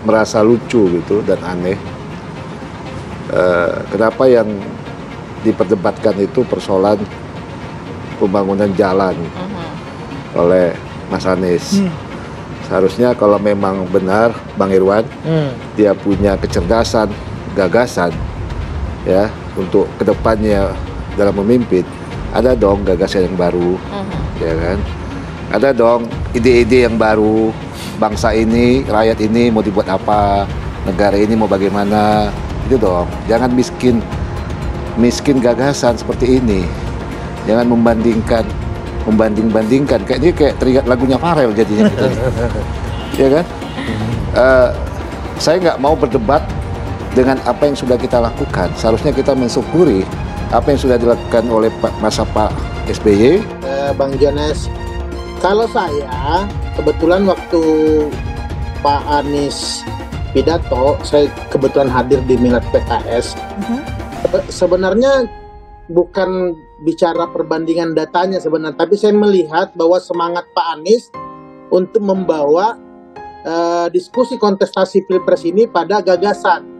merasa lucu gitu dan aneh. Kenapa yang diperdebatkan itu persoalan pembangunan jalan oleh Mas Anies. Seharusnya kalau memang benar Bang Irwan, dia punya kecerdasan, gagasan, ya untuk kedepannya dalam memimpin, ada dong gagasan yang baru, ya kan? Ada dong ide-ide yang baru. Bangsa ini, rakyat ini mau dibuat apa? Negara ini mau bagaimana? Itu dong. Jangan miskin gagasan seperti ini. Jangan membanding-bandingkan. Kayak ini kayak teringat lagunya Farel jadinya gitu. Ya kan? Saya nggak mau berdebat dengan apa yang sudah kita lakukan. Seharusnya kita mensyukuri apa yang sudah dilakukan oleh masa Pak SBY. Bang Jones, kalau saya kebetulan waktu Pak Anies pidato, saya kebetulan hadir di Milad PKS. Sebenarnya bukan bicara perbandingan datanya sebenarnya, tapi saya melihat bahwa semangat Pak Anies untuk membawa diskusi kontestasi Pilpres ini pada gagasan.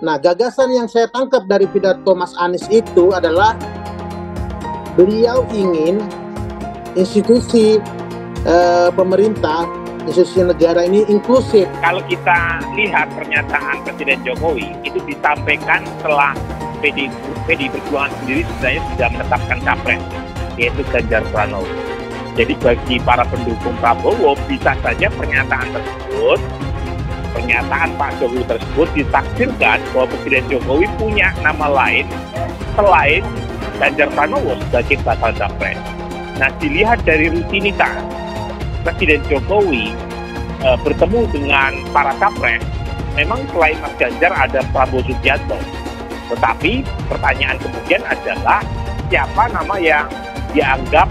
Nah, gagasan yang saya tangkap dari pidato Mas Anies itu adalah beliau ingin institusi pemerintah, institusi negara ini inklusif. Kalau kita lihat pernyataan Presiden Jokowi itu disampaikan setelah PDI Perjuangan sendiri sebenarnya sudah menetapkan capres, yaitu Ganjar Pranowo. Jadi bagi para pendukung Prabowo, bisa saja pernyataan Pak Jokowi tersebut ditafsirkan bahwa Presiden Jokowi punya nama lain selain Ganjar Pranowo sebagai bakal capres. Nah, dilihat dari rutinitas Presiden Jokowi bertemu dengan para capres, memang selain Mas Ganjar ada Prabowo Subianto. Tetapi pertanyaan kemudian adalah siapa nama yang dianggap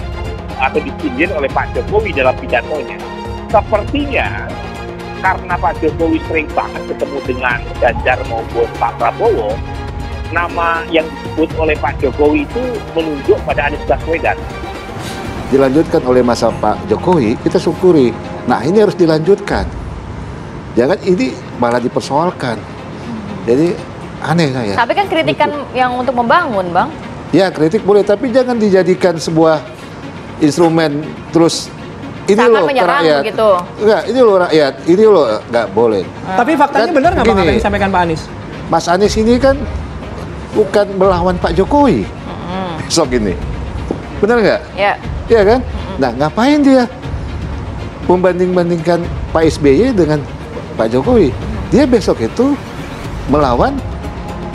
atau disindir oleh Pak Jokowi dalam pidatonya. Sepertinya karena Pak Jokowi sering banget ketemu dengan Ganjar maupun Pak Prabowo, nama yang disebut oleh Pak Jokowi itu menunjuk pada Anies Baswedan. Dilanjutkan oleh masa Pak Jokowi, kita syukuri. Nah, ini harus dilanjutkan. Jangan ini malah dipersoalkan. Jadi aneh saya. Tapi kan kritikan yang untuk membangun, Bang. Ya, kritik boleh, tapi jangan dijadikan sebuah instrumen terus ini loh rakyat. Gitu. Enggak, ini loh rakyat. Ini loh nggak boleh. Tapi faktanya benar nggak Bang apa yang disampaikan Pak Anies? Mas Anies ini kan bukan melawan Pak Jokowi. Besok ini. Benar nggak? Ya. Iya kan? Nah, ngapain dia membanding-bandingkan Pak SBY dengan Pak Jokowi? Dia besok itu melawan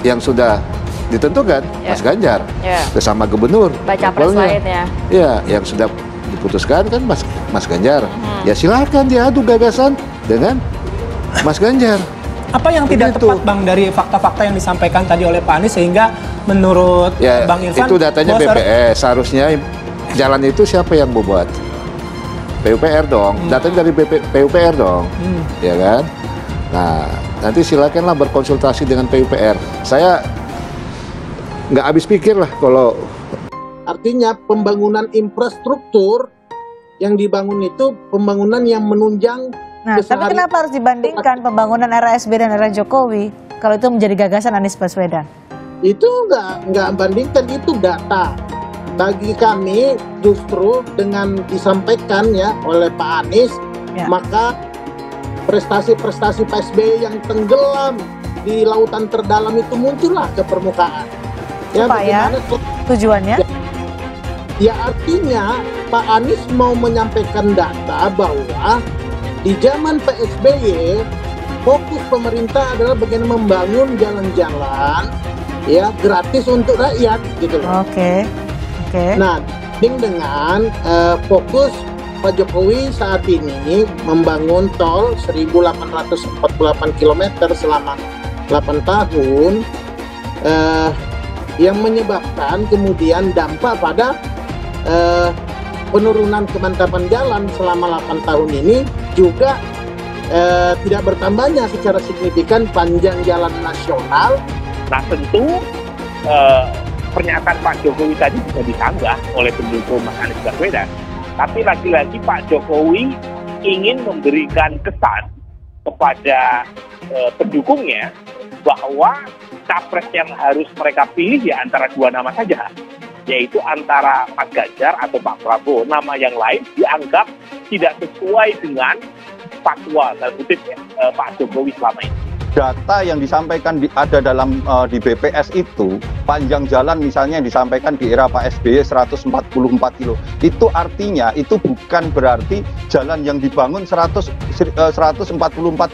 yang sudah ditentukan, Mas Ganjar, bersama gubernur. Baca pres lainnya. Ya, yang sudah diputuskan kan Mas Ganjar. Ya silakan diadu gagasan dengan Mas Ganjar. Apa yang tidak tepat Bang dari fakta-fakta yang disampaikan tadi oleh Pak Anies sehingga menurut Bang Irfan itu datanya BPS, seharusnya jalan itu siapa yang membuat? PUPR dong, datanya dari PUPR dong, ya kan? Nah, nanti silakanlah berkonsultasi dengan PUPR. Saya nggak habis pikir lah kalau... Artinya pembangunan infrastruktur yang dibangun itu pembangunan yang menunjang. Nah, tapi kenapa harus dibandingkan pembangunan era SBY dan era Jokowi kalau itu menjadi gagasan Anies Baswedan? Itu nggak bandingkan, itu data. Bagi kami justru dengan disampaikan ya oleh Pak Anies, maka prestasi-prestasi Pak SBY yang tenggelam di lautan terdalam itu muncullah ke permukaan. Ya, supaya tujuannya? Ya artinya Pak Anies mau menyampaikan data bahwa di zaman Pak SBY fokus pemerintah adalah bagaimana membangun jalan-jalan ya gratis untuk rakyat gitu loh. Oke. Nah, dengan fokus Pak Jokowi saat ini membangun tol 1.848 km selama 8 tahun yang menyebabkan kemudian dampak pada penurunan kemantapan jalan selama 8 tahun ini juga tidak bertambahnya secara signifikan panjang jalan nasional. Nah, tentu pernyataan Pak Jokowi tadi bisa disanggah oleh pendukung Mas Anies Baswedan. Tapi lagi-lagi Pak Jokowi ingin memberikan kesan kepada pendukungnya bahwa capres yang harus mereka pilih ya antara dua nama saja, yaitu antara Mas Ganjar atau Pak Prabowo. Nama yang lain dianggap tidak sesuai dengan fatwa dalam kutip Pak Jokowi selama ini. Data yang disampaikan ada dalam di BPS itu, panjang jalan misalnya yang disampaikan di era Pak SBY 144 kilo. Itu artinya itu bukan berarti jalan yang dibangun 144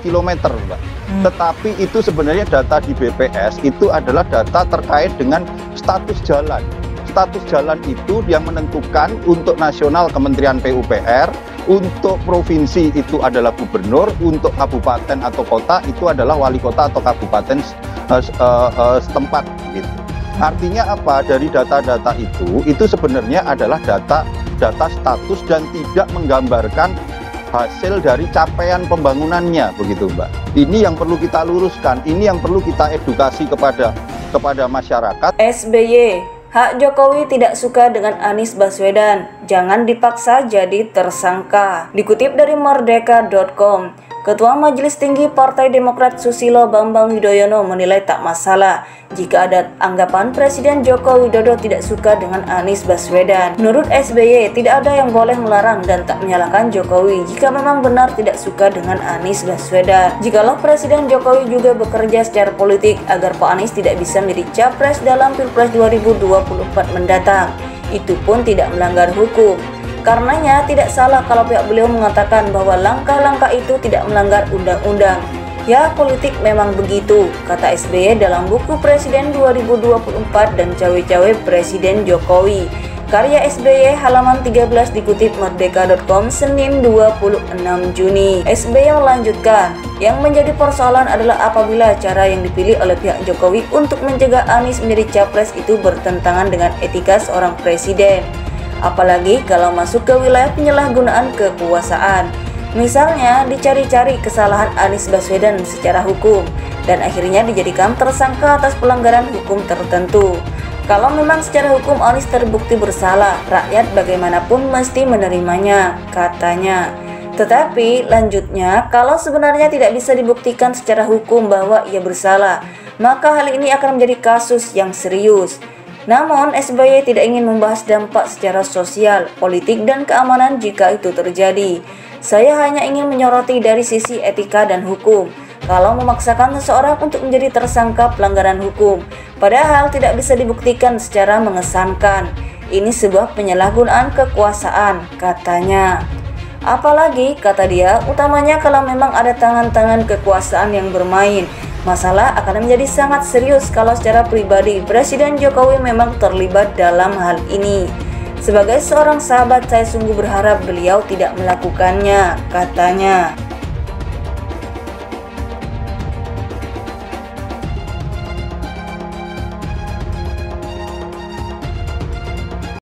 kilometer, Mbak. Tetapi itu sebenarnya data di BPS itu adalah data terkait dengan status jalan. Status jalan itu yang menentukan untuk nasional Kementerian PUPR, untuk provinsi itu adalah gubernur, untuk kabupaten atau kota itu adalah wali kota atau kabupaten setempat gitu. Artinya apa? Dari data-data itu sebenarnya adalah data status dan tidak menggambarkan hasil dari capaian pembangunannya, begitu Mbak. Ini yang perlu kita luruskan, ini yang perlu kita edukasi kepada masyarakat. SBY, hak Jokowi tidak suka dengan Anies Baswedan, jangan dipaksa jadi tersangka. Dikutip dari merdeka.com, Ketua Majelis Tinggi Partai Demokrat Susilo Bambang Yudhoyono menilai tak masalah jika ada anggapan Presiden Joko Widodo tidak suka dengan Anies Baswedan. Menurut SBY, tidak ada yang boleh melarang dan tak menyalahkan Jokowi jika memang benar tidak suka dengan Anies Baswedan. Jikalau Presiden Jokowi juga bekerja secara politik agar Pak Anies tidak bisa menjadi capres dalam Pilpres 2024 mendatang, itu pun tidak melanggar hukum. Karenanya tidak salah kalau pihak beliau mengatakan bahwa langkah-langkah itu tidak melanggar undang-undang. Ya, politik memang begitu, kata SBY dalam buku Presiden 2024 dan Cawe-Cawe Presiden Jokowi. Karya SBY halaman 13 dikutip merdeka.com Senin 26 Juni. SBY melanjutkan, yang menjadi persoalan adalah apabila cara yang dipilih oleh pihak Jokowi untuk mencegah Anies menjadi capres itu bertentangan dengan etika seorang presiden. Apalagi kalau masuk ke wilayah penyalahgunaan kekuasaan. Misalnya dicari-cari kesalahan Anies Baswedan secara hukum dan akhirnya dijadikan tersangka atas pelanggaran hukum tertentu. Kalau memang secara hukum Anies terbukti bersalah, rakyat bagaimanapun mesti menerimanya, katanya. Tetapi lanjutnya, kalau sebenarnya tidak bisa dibuktikan secara hukum bahwa ia bersalah, maka hal ini akan menjadi kasus yang serius. Namun, SBY tidak ingin membahas dampak secara sosial, politik, dan keamanan jika itu terjadi. Saya hanya ingin menyoroti dari sisi etika dan hukum. Kalau memaksakan seseorang untuk menjadi tersangka pelanggaran hukum, padahal tidak bisa dibuktikan secara mengesankan, ini sebuah penyalahgunaan kekuasaan, katanya. Apalagi, kata dia, utamanya kalau memang ada tangan-tangan kekuasaan yang bermain, masalah akan menjadi sangat serius kalau secara pribadi Presiden Jokowi memang terlibat dalam hal ini. Sebagai seorang sahabat, saya sungguh berharap beliau tidak melakukannya, katanya.